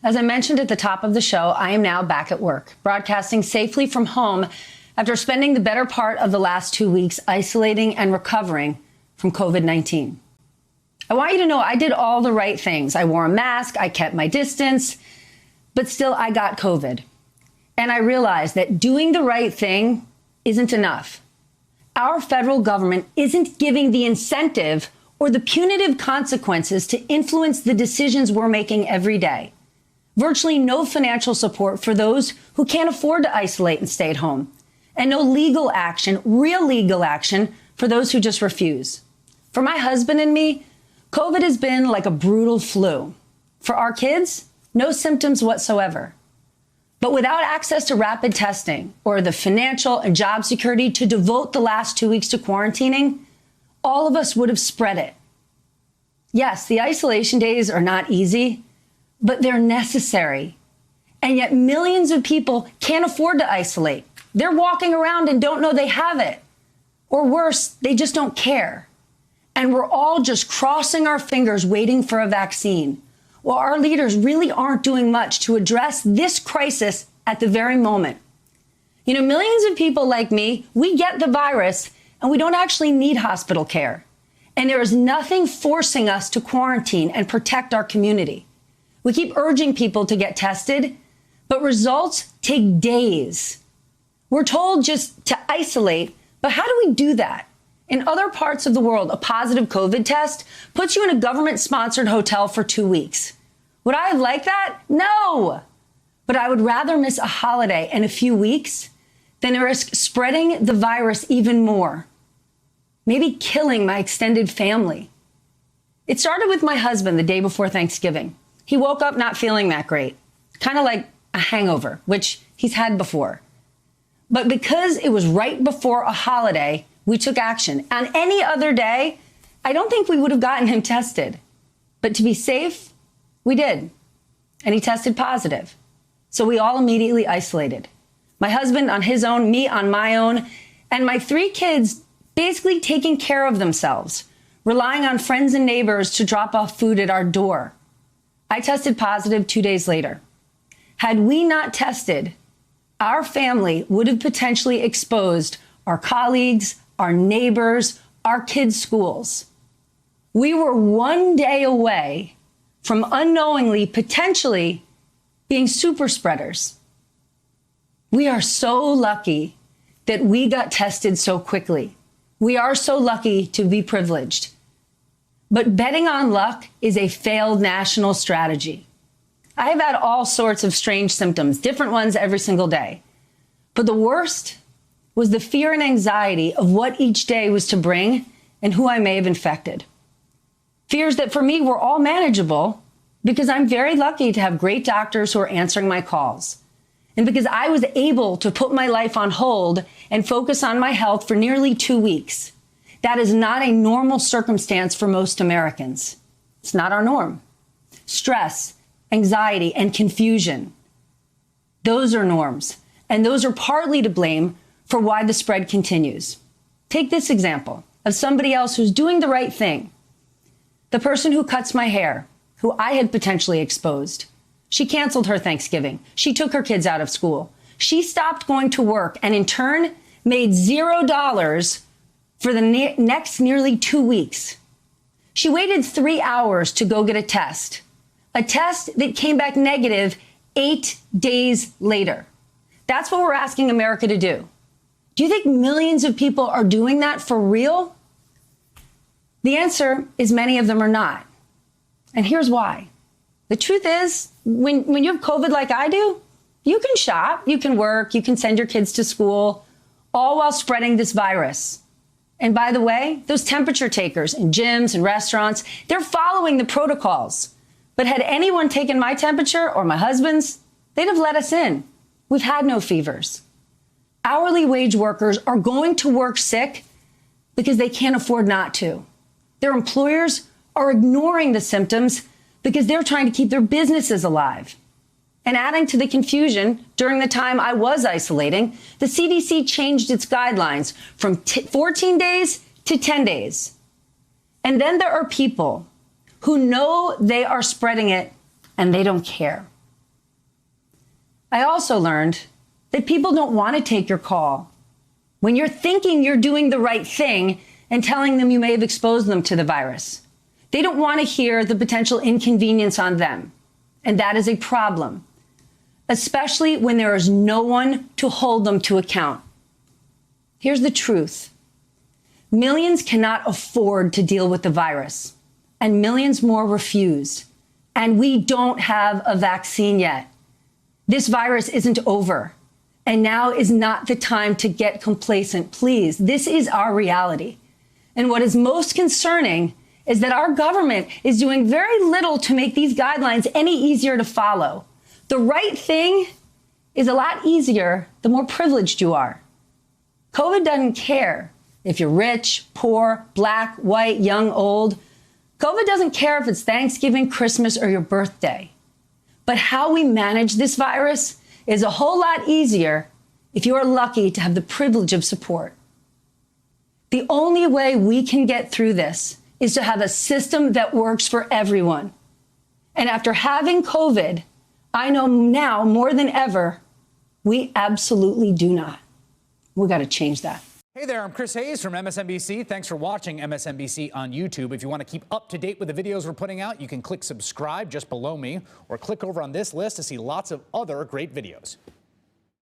As I mentioned at the top of the show, I am now back at work, broadcasting safely from home after spending the better part of the last 2 weeks isolating and recovering from COVID-19. I want you to know I did all the right things. I wore a mask, I kept my distance, but still I got COVID. And I realized that doing the right thing isn't enough. Our federal government isn't giving the incentive or the punitive consequences to influence the decisions we're making every day. Virtually no financial support for those who can't afford to isolate and stay at home. And no legal action, real legal action, for those who just refuse. For my husband and me, COVID has been like a brutal flu. For our kids, no symptoms whatsoever. But without access to rapid testing or the financial and job security to devote the last 2 weeks to quarantining, all of us would have spread it. Yes, the isolation days are not easy, but they're necessary. And yet millions of people can't afford to isolate. They're walking around and don't know they have it. Or worse, they just don't care. And we're all just crossing our fingers waiting for a vaccine. Well, our leaders really aren't doing much to address this crisis at the very moment. You know, millions of people like me, we get the virus and we don't actually need hospital care. And there is nothing forcing us to quarantine and protect our community. We keep urging people to get tested, but results take days. We're told just to isolate, but how do we do that? In other parts of the world, a positive COVID test puts you in a government-sponsored hotel for 2 weeks. Would I have liked that? No. But I would rather miss a holiday and a few weeks than risk spreading the virus even more. Maybe killing my extended family. It started with my husband the day before Thanksgiving. He woke up not feeling that great, kind of like a hangover, which he's had before. But because it was right before a holiday, we took action. On any other day, I don't think we would have gotten him tested. But to be safe, we did. And he tested positive. So we all immediately isolated. My husband on his own, me on my own, and my 3 kids basically taking care of themselves, relying on friends and neighbors to drop off food at our door. I tested positive 2 days later. Had we not tested, our family would have potentially exposed our colleagues, our neighbors, our kids' schools. We were 1 day away from unknowingly, potentially being super spreaders. We are so lucky that we got tested so quickly. We are so lucky to be privileged. But betting on luck is a failed national strategy. I have had all sorts of strange symptoms, different ones every single day. But the worst was the fear and anxiety of what each day was to bring and who I may have infected. Fears that for me were all manageable because I'm very lucky to have great doctors who are answering my calls. And because I was able to put my life on hold and focus on my health for nearly 2 weeks. That is not a normal circumstance for most Americans. It's not our norm. Stress, anxiety, and confusion. Those are norms. And those are partly to blame for why the spread continues. Take this example of somebody else who's doing the right thing. The person who cuts my hair, who I had potentially exposed. She canceled her Thanksgiving. She took her kids out of school. She stopped going to work and in turn made $0 for the next nearly 2 weeks. She waited 3 hours to go get a test that came back negative 8 days later. That's what we're asking America to do. Do you think millions of people are doing that for real? The answer is many of them are not. And here's why. The truth is, when you have COVID like I do, you can shop, you can work, you can send your kids to school, all while spreading this virus. And by the way, those temperature takers in gyms and restaurants, they're following the protocols. But had anyone taken my temperature or my husband's, they'd have let us in. We've had no fevers. Hourly wage workers are going to work sick because they can't afford not to. Their employers are ignoring the symptoms because they're trying to keep their businesses alive. And adding to the confusion, during the time I was isolating, the CDC changed its guidelines from 14 days to 10 days. And then there are people who know they are spreading it and they don't care. I also learned that people don't want to take your call when you're thinking you're doing the right thing and telling them you may have exposed them to the virus. They don't want to hear the potential inconvenience on them. And that is a problem, especially when there is no one to hold them to account. Here's the truth. Millions cannot afford to deal with the virus, and millions more refuse. And we don't have a vaccine yet. This virus isn't over. And now is not the time to get complacent. Please, this is our reality. And what is most concerning is that our government is doing very little to make these guidelines any easier to follow. The right thing is a lot easier the more privileged you are. COVID doesn't care if you're rich, poor, black, white, young, old. COVID doesn't care if it's Thanksgiving, Christmas, or your birthday. But how we manage this virus is a whole lot easier if you are lucky to have the privilege of support. The only way we can get through this is to have a system that works for everyone. And after having COVID, I know now more than ever, we absolutely do not. We got to change that. Hey there, I'm Chris Hayes from MSNBC. Thanks for watching MSNBC on YouTube. If you want to keep up to date with the videos we're putting out, you can click subscribe just below me or click over on this list to see lots of other great videos.